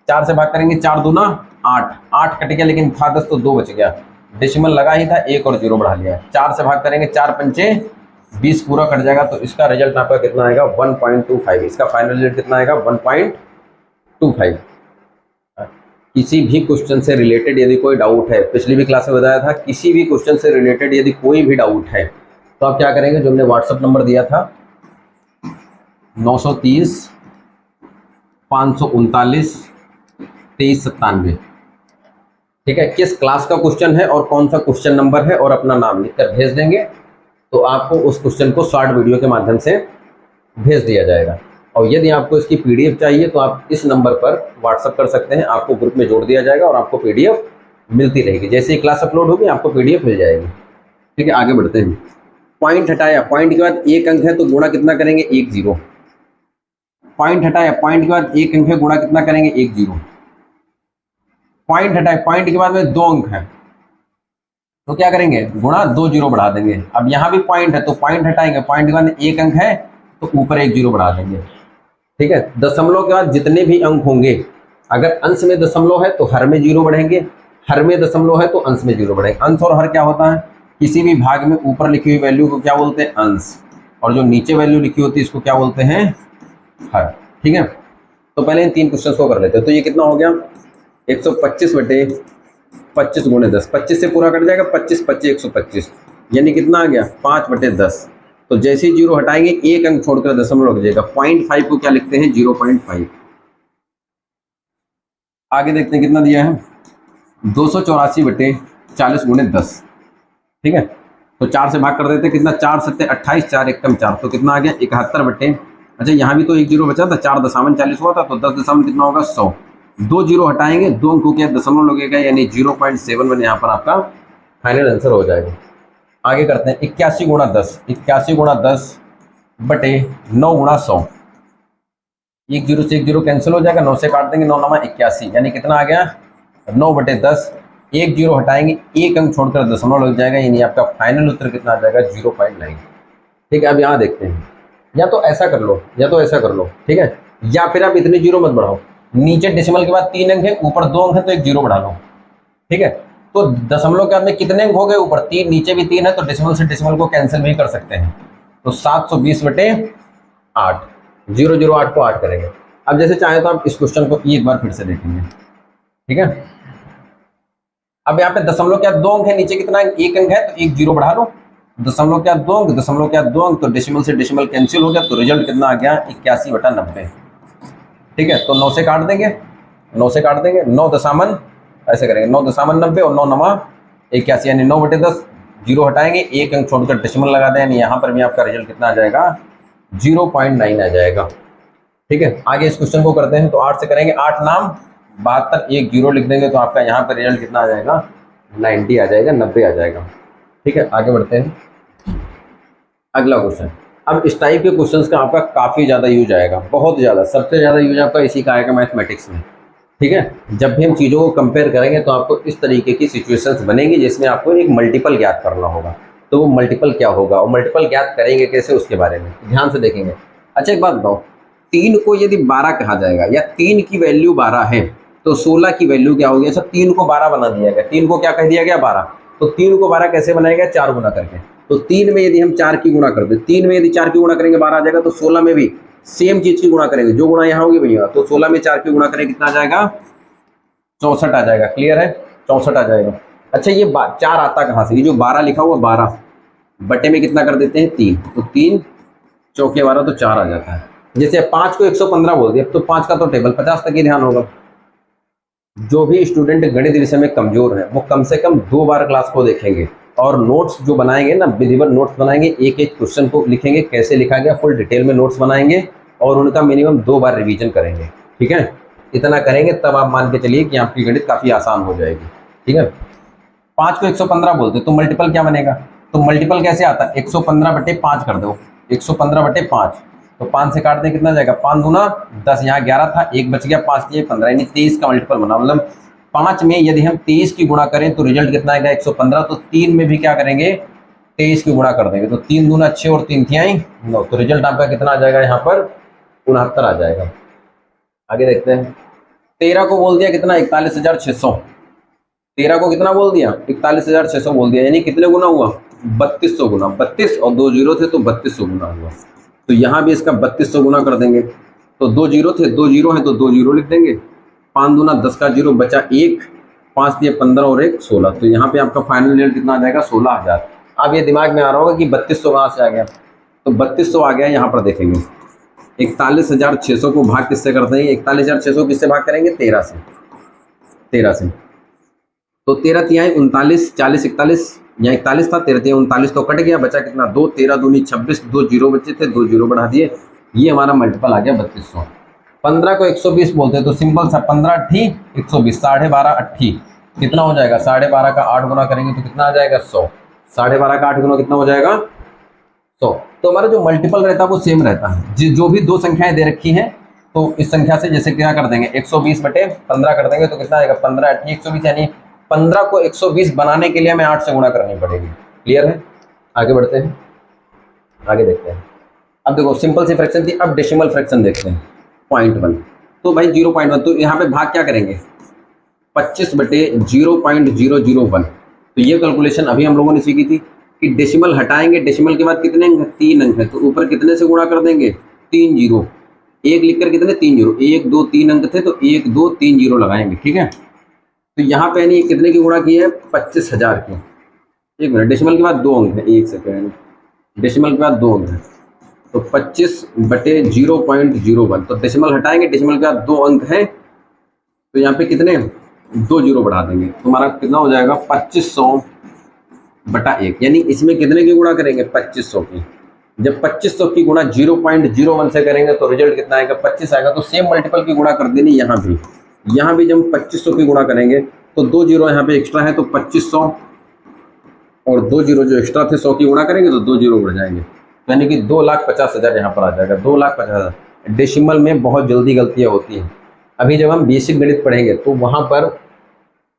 4 से भाग करेंगे, 4 दूना 8, 8 कट गया, लेकिन था 10 तो 2 बच गया, डेसिमल लगा ही था, एक और जीरो बढ़ा लिया, 4 से भाग करेंगे, 4 पंचे 20, पूरा कट जाएगा, तो इसका रिजल्ट आपका कितना आएगा 1.25, इसका फाइनल रिजल्ट कितना आएगा 1.25। किसी भी क्वेश्चन से रिलेटेड यदि कोई डाउट है, पिछली भी क्लास में बताया था, किसी भी क्वेश्चन से रिलेटेड यदि कोई भी डाउट है तो आप क्या करेंगे, जो हमने व्हाट्सएप नंबर दिया था 930 539 2397, ठीक है, किस क्लास का क्वेश्चन है और कौन सा क्वेश्चन नंबर है और अपना नाम लिखकर भेज देंगे तो आपको उस क्वेश्चन को शॉर्ट वीडियो के माध्यम से भेज दिया जाएगा। और यदि आपको इसकी पीडीएफ चाहिए तो आप इस नंबर पर व्हाट्सएप कर सकते हैं, आपको ग्रुप में जोड़ दिया जाएगा और आपको पीडीएफ मिलती रहेगी। जैसे ही क्लास अपलोड होगी आपको पीडीएफ मिल जाएगी। ठीक है, आगे बढ़ते हैं। पॉइंट हटाया, पॉइंट के बाद एक अंक है तो गुणा कितना करेंगे, 1 0। पॉइंट हटाया, पॉइंट के बाद एक अंक है, गुणा कितना करेंगे, 1 0। पॉइंट हटाए, पॉइंट के बाद में 2 अंक है तो क्या करेंगे, गुणा 2 0 बढ़ा देंगे। अब यहाँ भी पॉइंट है तो पॉइंट हटाएंगे, पॉइंट के बाद एक अंक है तो ऊपर 1 0 बढ़ा देंगे। ठीक है, दशमलव के बाद जितने भी अंक होंगे, अगर अंश में दशमलव है तो हर में 0 बढ़ेंगे, हर में दशमलव है तो अंश में 0 बढ़ेंगे। अंश और हर क्या होता है, किसी भी भाग में ऊपर लिखी हुई वैल्यू को क्या बोलते हैं, अंश, और जो नीचे वैल्यू लिखी होती है इसको क्या बोलते हैं, हर। ठीक है, तो पहले इन 3 क्वेश्चन को कर लेते हैं। तो ये कितना हो गया, 125 बटे 25 गुणे 10, 25 से पूरा कट जाएगा, 25 25 125, यानी कितना आ गया, 5 बटे 10। तो जैसे ही 0 हटाएंगे एक अंक छोड़कर दशमलव लग जाएगा। 0.5 को क्या लिखते हैं, 0.5। आगे देखते हैं कितना दिया है, 284 बटे 40 गुणे 10। ठीक है, तो 4 से भाग कर देते हैं, कितना, 4 7 28, 4 1 4, तो कितना आ गया, 71 बटे, अच्छा यहाँ भी तो 1 0 बचा था, 4 दशमलव 40 हुआ था, तो 10 दशमलव कितना होगा, 100। 2 0 हटाएंगे, 2 अंक को क्या दशमलव लगेगा, यानी 0.7 यहाँ पर आपका फाइनल आंसर हो जाएगा। आगे करते हैं, 81 गुणा 10, 81 गुणा 10 बटे 9 गुणा 100। 1 0 से 1 0 कैंसिल हो जाएगा, 9 से काट देंगे, 9 9 81, यानी कितना आ गया, 9 बटे 10। 1 0 हटाएंगे, एक अंक छोड़कर दशमलव लग जाएगा, यानी आपका फाइनल उत्तर कितना आ जाएगा, 0.9। ठीक है, अब यहाँ देखते हैं, या तो ऐसा कर लो या तो ऐसा कर लो। ठीक है, या फिर आप इतने 0 मत बढ़ाओ, नीचे डेसिमल के बाद 3 अंक है, ऊपर 2 अंक है, तो एक 0 बढ़ा लो। ठीक है, तो दशमलव के बाद में कितने अंक हो गए, ऊपर 3, नीचे भी 3 है, तो डेसिमल से डेसिमल को कैंसिल भी कर सकते हैं। तो 720 बटे 8, 008 को 8 करेंगे। अब जैसे चाहे तो आप इस क्वेश्चन को एक बार फिर से देखेंगे। ठीक है, अब यहाँ पे दशमलव के बाद 2 अंक है, नीचे कितना अंक, 1 अंक है, तो एक 0 बढ़ा लो। दशमलव के बाद 2 अंक, दशमलव के बाद 2 अंक, तो डेसिमल से डेसिमल कैंसिल हो गया, तो रिजल्ट कितना आ गया, 81 बटा 90। ठीक है, तो 9 से काट देंगे, 9 से काट देंगे, 9 दशामन ऐसे करेंगे, 9 दशामन 90 और 9 नमा 81, यानी 9 बटे 10। 0 हटाएंगे, एक अंक छोड़कर डेसिमल लगा दें, यानी यहाँ पर भी आपका रिजल्ट कितना आ जाएगा, 0.9 आ जाएगा। ठीक है, आगे इस क्वेश्चन को करते हैं, तो 8 से करेंगे, 8 नाम 72, एक 0 लिख देंगे, तो आपका यहाँ पर रिजल्ट कितना आ जाएगा, 90 आ जाएगा, 90 आ जाएगा। ठीक है, आगे बढ़ते हैं, अगला क्वेश्चन। अब इस टाइप के क्वेश्चंस का आपका काफ़ी ज़्यादा यूज आएगा, बहुत ज़्यादा, सबसे ज़्यादा यूज आपका इसी का आएगा मैथमेटिक्स में। ठीक है, जब भी हम चीज़ों को कंपेयर करेंगे तो आपको इस तरीके की सिचुएशंस बनेंगी जिसमें आपको एक मल्टीपल ज्ञात करना होगा। तो वो मल्टीपल क्या होगा और मल्टीपल ज्ञात करेंगे कैसे, उसके बारे में ध्यान से देखेंगे। अच्छा एक बात बताओ, 3 को यदि 12 कहा जाएगा या 3 की वैल्यू 12 है तो 16 की वैल्यू क्या होगी। अच्छा 3 को 12 बना दिया गया, 3 को क्या कह दिया गया, 12, तो 3 को 12 कैसे बनाएगा, 4 गुना करके। तो 3 में यदि हम 4 की गुणा कर दें, 3 में यदि 4 की गुणा करेंगे 12 आ जाएगा, तो 16 में भी सेम चीज़ की गुणा करेंगे, जो गुणा यहाँ होगी भैया, तो 16 में 4 की गुणा करेंगे कितना आ जाएगा, 64 आ जाएगा। क्लियर है, 64 आ जाएगा। अच्छा ये 4 आता कहाँ से, ये जो 12 लिखा हुआ 12 बटे में कितना कर देते हैं, 3, तो 3 चौके 12, तो 4 आ जाता है। जैसे 5 को 115 बोल दिया, तो 5 का तो टेबल 50 तक ही ध्यान होगा। जो भी स्टूडेंट गणित विषय में कमजोर है वो कम से कम 2 बार क्लास को देखेंगे और नोट्स जो बनाएंगे ना, विधिवत नोट्स बनाएंगे, एक एक क्वेश्चन को लिखेंगे, कैसे लिखा गया फुल डिटेल में नोट्स बनाएंगे और उनका मिनिमम 2 बार रिवीजन करेंगे। ठीक है, इतना करेंगे तब आप मान के चलिए कि आपकी गणित काफ़ी आसान हो जाएगी। ठीक है, 5 को 115 बोलते तो मल्टीपल क्या बनेगा, तो मल्टीपल कैसे आता है, 115 बटे 5 कर दो, 115 बटे 5, तो 5 से काट दें कितना जाएगा, 5 दूना 10, यहाँ 11 था, एक बच गया, 5 ये 15, यानी 23 का मल्टीपल बना। मतलब 5 में यदि हम 23 की गुणा करें तो रिजल्ट कितना आएगा, 115। तो 3 में भी क्या करेंगे, 23 की गुणा कर देंगे, तो 3 दूना 6 और 3 तिहाई 9, तो रिजल्ट आपका कितना आ जाएगा, यहाँ पर 69 आ जाएगा। आगे देखते हैं, 13 को बोल दिया कितना, 41,600, 13 को कितना बोल दिया, 41,600 बोल दिया, यानी कितने गुना हुआ, 3200 गुना, 32 और 2 जीरो थे तो 3200 गुना हुआ। तो यहाँ भी इसका 3200 गुना कर देंगे, तो 2 जीरो थे, 2 जीरो है तो 2 जीरो लिख देंगे, 5 दूना 10 का 0 बचा 1, 5 दिए 15 और 1 16। तो यहाँ पे आपका फाइनल रिजल्ट कितना आ जाएगा 16,000। अब ये दिमाग में आ रहा होगा कि 3200 कहाँ से आ गया, तो 3200 आ गया यहाँ पर देखेंगे 41,600 को भाग किससे करते हैं, 41,600 किससे भाग करेंगे 13 से, 13 से। तो 13 तिहाई 39, 40 41, यहाँ 41 था, 13 तिहाई 39 तो कट गया, बचा कितना 2, 13 दूनी 26, 2 जीरो बचे थे, 2 जीरो बढ़ा दिए, ये हमारा मल्टीपल आ गया 3200। 15 को 120 बोलते हैं तो सिंपल सा 15 अट्ठी 120, 12.5 अट्ठी कितना हो जाएगा, 12.5 का 8 गुना करेंगे तो कितना आ जाएगा 100, 12.5 का 8 गुना कितना हो जाएगा 100। तो हमारा जो मल्टीपल रहता है वो सेम रहता है, जो भी दो संख्याएं दे रखी हैं तो इस संख्या से जैसे क्या कर देंगे 120 बटे 15 कर देंगे तो कितना आएगा 15 अट्ठी 120, यानी 15 को 120 बनाने के लिए हमें 8 से गुणा करनी पड़ेगी। क्लियर है, आगे बढ़ते हैं, आगे देखते हैं। अब देखो सिंपल सी फ्रैक्शन थी, अब डेसिमल फ्रैक्शन देखते हैं 0.1। तो भाई 0.1 तो यहाँ पे भाग क्या करेंगे 25 बटे 0.001। तो ये कैलकुलेशन अभी हम लोगों ने सीखी थी कि डेसिमल हटाएंगे, डेसिमल के बाद कितने अंक 3 अंक है, तो ऊपर कितने से गुणा कर देंगे 3 जीरो, एक लिखकर कितने 3 जीरो, 1 2 3 अंक थे तो 1 2 3 जीरो लगाएंगे। ठीक है, तो यहाँ पे नहीं कितने की गुणा की है 25,000 की। एक मिनट, डेसिमल के बाद 2 अंक है, एक सेकेंड, डेसिमल के बाद 2 अंक है तो 25 बटे 0.01। तो डेसिमल हटाएंगे, डेसिमल के बाद 2 अंक है तो यहाँ पे कितने 2 जीरो बढ़ा देंगे तो हमारा कितना हो जाएगा 2500 बटा 1। यानी इसमें कितने की गुणा करेंगे 2500 की। जब 2500 की गुणा 0.01 से करेंगे तो रिजल्ट कितना आएगा 25 आएगा। तो सेम मल्टीपल की गुणा कर देनी यहाँ भी जब हम 2500 की गुणा करेंगे तो 2 जीरो यहाँ पे एक्स्ट्रा है तो 2500 और 2 जीरो जो एक्स्ट्रा थे 100 की गुणा करेंगे तो 2 जीरो बढ़ जाएंगे, यानी कि 2,50,000 यहाँ पर आ जाएगा 2,50,000। डेसिमल में बहुत जल्दी गलतियाँ होती हैं। अभी जब हम बेसिक गणित पढ़ेंगे तो वहाँ पर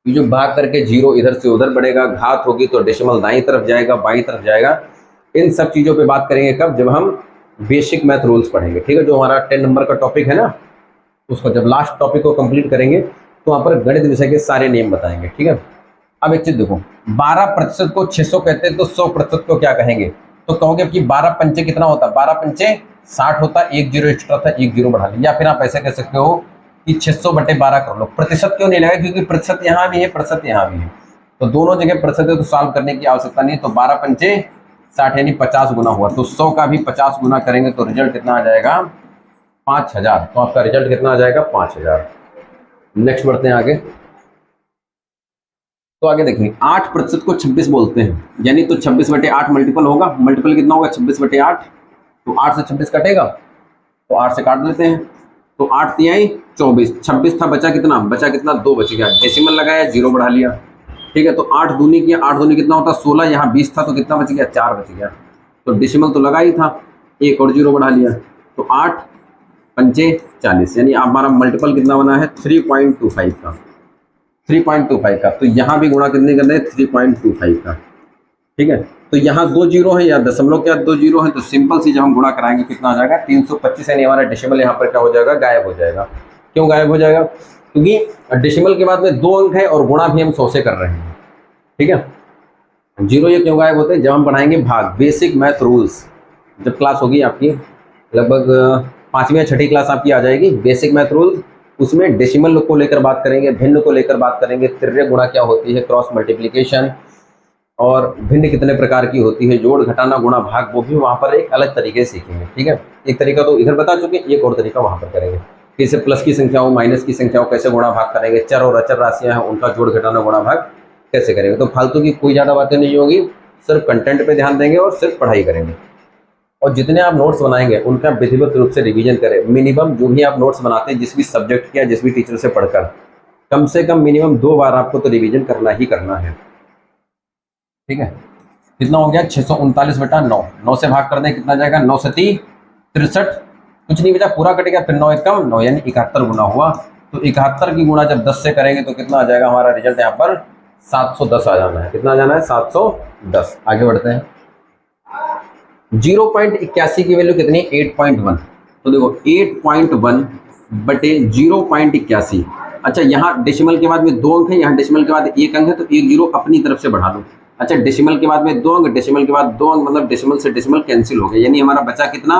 ये जो भाग करके जीरो इधर से उधर बढ़ेगा, घात होगी तो डेसिमल दाईं तरफ जाएगा बाईं तरफ जाएगा, इन सब चीज़ों पे बात करेंगे कब, जब हम बेसिक मैथ रूल्स पढ़ेंगे। ठीक है, जो हमारा 10 नंबर का टॉपिक है ना, उसको जब लास्ट टॉपिक को कंप्लीट करेंगे तो वहाँ पर गणित विषय के सारे नियम बताएंगे। ठीक है, अब एक चीज़ देखो 12% को 600 कहते हैं तो 100% को क्या कहेंगे, तो कहोगे कि 12 पंचे कितना होता है, 12 पंचे 60 होता, एक जीरो एक्स्ट्रा था, एक जीरो बढ़ा लिया। या फिर आप ऐसे कह सकते हो कि 600 बटे 12 कर लो। प्रतिशत क्यों नहीं लगा, क्योंकि प्रतिशत यहाँ भी है प्रतिशत यहाँ भी है, तो दोनों जगह प्रतिशत है तो सॉल्व करने की आवश्यकता नहीं है। तो 12 पंचे 60 यानी 50 गुना हुआ, तो 100 का भी 50 गुना करेंगे तो रिजल्ट कितना आ जाएगा 5000। तो आपका रिजल्ट कितना आ जाएगा 5000। नेक्स्ट बढ़ते हैं आगे। तो आगे देखिए 8% को 26 बोलते हैं, यानी तो 26 बटे 8 मल्टीपल होगा, मल्टीपल कितना होगा 26 बटे 8, तो 8 से 26 कटेगा तो 8 से काट लेते हैं, तो 8 तिहाई 24, 26 था बचा कितना 2 बच गया, डेसिमल लगाया जीरो बढ़ा लिया। ठीक है, तो 8 दूनी किया, 8 दूनी कितना होता 16, यहाँ 20 था तो कितना बच गया 4 बच गया, तो डेसिमल तो लगा ही था, एक और जीरो बढ़ा लिया, तो 8 पंचे 40, यानी हमारा मल्टीपल कितना बना है 3.25 का, 3.25 का। तो यहाँ भी गुणा कितने करना है 3.25 का। ठीक है, तो यहाँ 2 जीरो है या दशमलव के 2 जीरो है, तो सिंपल सी जब हम गुणा कराएंगे कितना आ जाएगा 325, यानी हमारा डेसिमल यहाँ पर क्या हो जाएगा गायब हो जाएगा। क्यों गायब हो जाएगा, क्योंकि डेसिमल के बाद में 2 अंक है और गुणा भी हम 100 से कर रहे हैं। ठीक है, जीरो ये क्यों गायब होते हैं, जब हम पढ़ाएंगे भाग बेसिक मैथ रूल्स, जब क्लास होगी आपकी लगभग 5वीं या 6ठी क्लास आपकी आ जाएगी बेसिक मैथ रूल्स, उसमें डेसिमल को लेकर बात करेंगे, भिन्न को लेकर बात करेंगे, तिर्य गुणा क्या होती है, क्रॉस मल्टीप्लिकेशन, और भिन्न कितने प्रकार की होती है, जोड़ घटाना गुणा भाग, वो भी वहाँ पर एक अलग तरीके से सीखेंगे। ठीक है, एक तरीका तो इधर बता चुके, एक और तरीका वहाँ पर करेंगे, कैसे प्लस की संख्या हो माइनस की संख्या हो कैसे गुणा भाग करेंगे, चर और अचर राशियाँ हैं उनका जोड़ घटाना गुणा भाग कैसे करेंगे। तो फालतू की कोई ज़्यादा बातें नहीं होगी, सिर्फ कंटेंट पे ध्यान देंगे और सिर्फ पढ़ाई करेंगे। और जितने आप नोट्स बनाएंगे उनका विधिवत रूप से रिवीजन करें। मिनिमम जो भी आप नोट्स बनाते हैं जिस भी सब्जेक्ट के या जिस भी टीचर से पढ़कर, कम से कम मिनिमम 2 बार आपको तो रिवीजन करना ही करना है। ठीक है, कितना हो गया 639 बटा 9, 9 से भाग कर दें कितना जाएगा 9 सती 63, कुछ नहीं बचा पूरा कटेगा, फिर 9 एकम 9 यानी 71 गुना हुआ। तो 71 की गुणा जब 10 से करेंगे तो कितना आ जाएगा हमारा रिजल्ट यहाँ पर 710 आ जाना है। कितना आ जाना है 710। आगे बढ़ते हैं, 0.81 की वैल्यू कितनी 8.1, तो देखो 8.1 बटे 0.81। अच्छा, यहाँ डेसिमल के बाद में 2 अंक है, यहाँ डेसिमल के बाद 1 अंक है, तो 1 जीरो अपनी तरफ से बढ़ा लो। अच्छा, डेसिमल के बाद में 2 अंक, डेसिमल के बाद 2 अंक, मतलब डेसिमल से डेसिमल कैंसिल हो गया, यानी हमारा बचा कितना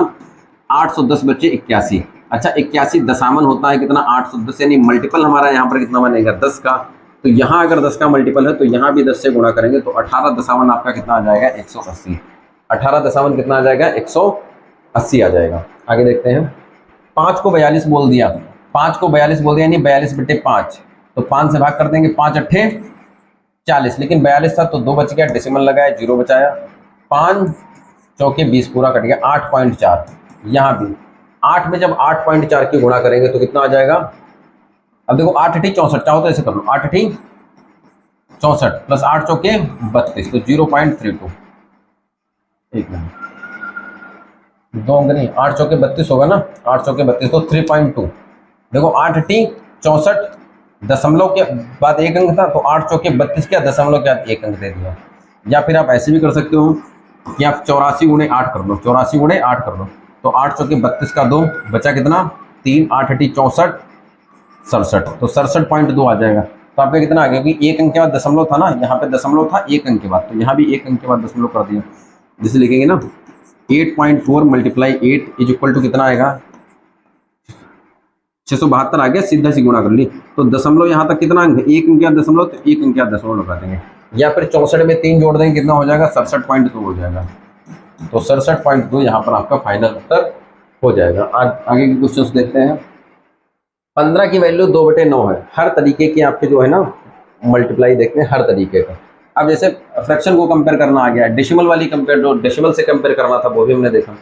810 बचे 81। अच्छा 81 दशामन होता है कितना 810, यानी मल्टीपल हमारा यहाँ पर कितना बनेगा 10 का। तो यहाँ अगर 10 का मल्टीपल है तो यहाँ भी 10 से गुणा करेंगे तो 18 दशामन आपका कितना आ जाएगा 180। 18 दशामन कितना आ जाएगा 180 आ जाएगा। आगे देखते हैं। 5 को 42 बोल दिया, 5 को 42 बोल दिया यानी 42/5। तो 5 से भाग कर देंगे, 5 अट्ठे 40, लेकिन 42 था तो 2 बच गया, डेसिमल लगाया 0 बचाया, 5 चौके 20 पूरा कट गया 8.4। यहाँ भी 8 में जब 8.4 की गुणा करेंगे तो कितना आ जाएगा। अब देखो 8 अठी 64, चाहो तो ऐसे कर लो, 8 अठी 64 प्लस 8 चौके 32 तो 0.32। एक मिनट, 2 अंक नहीं, 8 चौके 32 होगा ना, 8 चौके 32 तो 3.2। देखो 8 अठी 64 दशमलव के बाद 1 अंक था तो 8 चौके 32 क्या दशमलव के बाद 1 अंक दे दिया। या फिर आप ऐसे भी कर सकते हो कि आप 84 गुणे 8 कर लो, 84 गुणे 8 कर लो तो 8 चौके 32 का 2 बचा कितना 3, 8 अठी 64 67 तो 67.2 आ जाएगा। तो आपका कितना आ गया कि 1 अंक के बाद दशमलव था ना, यहाँ पे दशमलव था 1 अंक के बाद, तो यहाँ भी 1 अंक के बाद दशमलव कर दिया। जिसे लिखेंगे ना 8.4 × 8 इज इक्वल टू कितना आएगा 672 आ गया, सीधा सी गुणा कर ली। तो दशमलव यहाँ तक कितना अंक है 1 अंक के बाद दशमलव, तो 1 अंक के बाद दशमलव लगा देंगे। या फिर 64 में 3 जोड़ देंगे कितना हो जाएगा 67.2 हो जाएगा। तो 67.2 यहाँ पर आपका फाइनल उत्तर हो जाएगा। आगे के क्वेश्चन देखते हैं। 15 की वैल्यू 2/9 है। हर तरीके के आपके जो है ना मल्टीप्लाई देखते हैं हर तरीके का। अब जैसे फ्रैक्शन को कंपेयर करना आ गया, डेसिमल वाली कंपेयर, जो डेसिमल से कंपेयर करना था वो भी हमने देखा,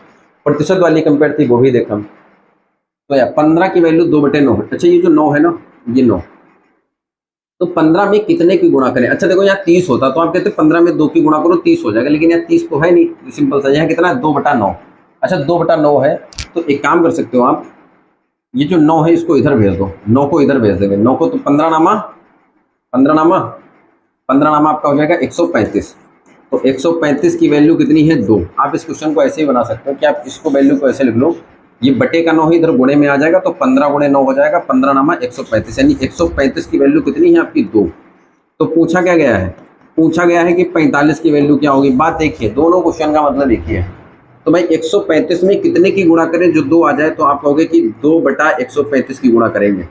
प्रतिशत वाली कंपेयर थी वो भी देखा। तो यार 15 की वैल्यू 2/9 है। अच्छा ये जो 9 है ना, ये 9, तो 15 में कितने की गुणा करें। अच्छा देखो यहाँ 30 होता तो आप कहते 15 में 2 की गुणा करो 30 हो जाएगा, लेकिन यहाँ 30 तो है नहीं, सिंपल सा यहाँ कितना है 2/9। अच्छा 2/9 है तो एक काम कर सकते हो आप, ये जो 9 है इसको इधर भेज दो, 9 को इधर भेज देंगे, 9 को तो 15 नामा आपका हो जाएगा 135। तो 135 की वैल्यू कितनी है 2। आप इस क्वेश्चन को ऐसे ही बना सकते हो कि आप इसको वैल्यू को ऐसे लिख लो, ये बटे का 9 है इधर गुणे में आ जाएगा तो 15 गुणे 9 हो जाएगा, 15 नामा 135, यानी 135 की वैल्यू कितनी है आपकी 2। तो पूछा क्या गया है, पूछा गया है कि 45 की वैल्यू क्या होगी। बात देखिए, दोनों क्वेश्चन का मतलब एक ही है। तो भाई 135 में कितने की गुणा करें जो 2 आ जाए, तो आप कहोगे कि 2/135 की गुणा करेंगे।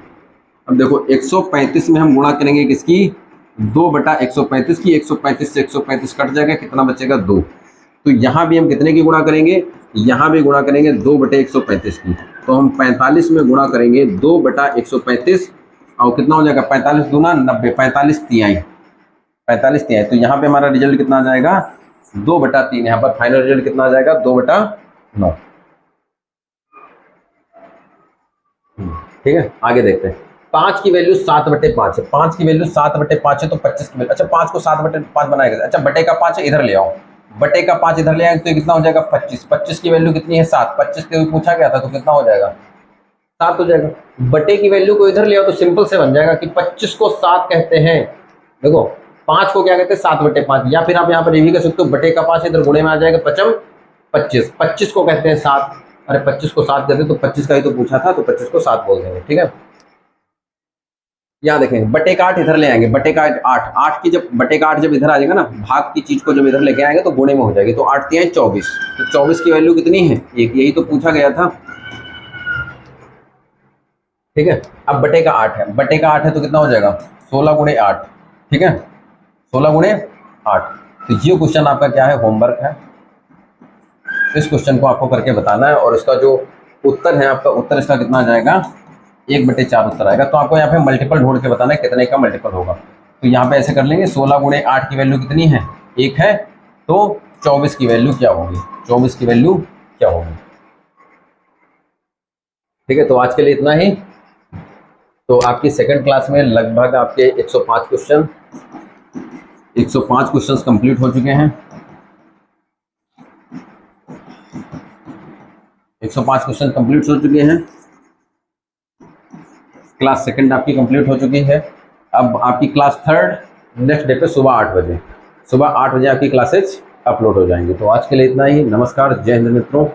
अब देखो 135 में हम गुणा करेंगे किसकी 2/135 की, 135 से 135 कट जाएगा, कितना बचेगा 2। तो यहाँ भी हम कितने की गुणा करेंगे, यहाँ भी गुणा करेंगे 2/135 की। तो हम 45 में गुणा करेंगे 2/135 और कितना हो जाएगा 45 दूना 90, 45 तिहाई, 45 तिहाई। तो यहाँ पे हमारा रिजल्ट कितना आ जाएगा 2/3। यहाँ पर फाइनल रिजल्ट कितना आ जाएगा 2/9। ठीक है, आगे देखते हैं। 5 की वैल्यू 7/5 है, 5 की वैल्यू 7/5 है तो 25 की वैल्यू, अच्छा 5 को 7/5 बनाएगा, अच्छा बटे का 5 इधर ले आओ, बटे का 5 इधर ले आएंगे तो कितना हो जाएगा 25। 25 की वैल्यू कितनी है 7, 25 के पूछा गया था तो कितना हो जाएगा 7 हो जाएगा। बटे की वैल्यू को इधर ले आओ तो सिंपल से बन जाएगा कि 25 को 7 कहते हैं। देखो 5 को क्या कहते हैं 7/5, या फिर आप यहाँ पर ये भी कह सकते हो बटे का 5 इधर गुणे में आ जाएगा 25, 25 को कहते हैं 7। अरे 25 को 7 कहते हैं तो 25 का ही तो पूछा था, तो 25 को 7 बोल देंगे। ठीक है, यहाँ देखेंगे बटे का 8 इधर ले आएंगे, बटे का 8 की जब बटे का 8 जब इधर आ जाएगा ना, भाग की चीज को जब इधर लेके आएंगे तो गुणे में हो जाएगी। तो 8 तिहाई 24, तो 24 की वैल्यू कितनी है 1, यही तो पूछा गया था। ठीक है, अब बटे का 8 है, बटे का 8 है तो कितना हो जाएगा 16 गुणे 8। ठीक है, 16 गुणे 8। तो ये क्वेश्चन आपका क्या है होमवर्क है, इस क्वेश्चन को आपको करके बताना है और इसका जो उत्तर है आपका उत्तर इसका कितना आ जाएगा 1/4 उत्तर आएगा। तो आपको यहाँ पे मल्टीपल ढूंढ के बताना है कितने का मल्टीपल होगा। तो यहाँ पे ऐसे कर लेंगे 16 गुणे 8 की वैल्यू कितनी है 1 है, तो 24 की वैल्यू क्या होगी, 24 की वैल्यू क्या होगी। ठीक है, तो आज के लिए इतना ही। तो आपकी सेकंड क्लास में लगभग आपके 105 क्वेश्चंस कंप्लीट हो चुके हैं। 105 क्वेश्चन कंप्लीट हो चुके हैं। क्लास सेकंड आपकी कंप्लीट हो चुकी है। अब आपकी क्लास थर्ड नेक्स्ट डे पे सुबह 8 बजे, सुबह 8 बजे आपकी क्लासेज अपलोड हो जाएंगी। तो आज के लिए इतना ही। नमस्कार, जय हिंद मित्रों।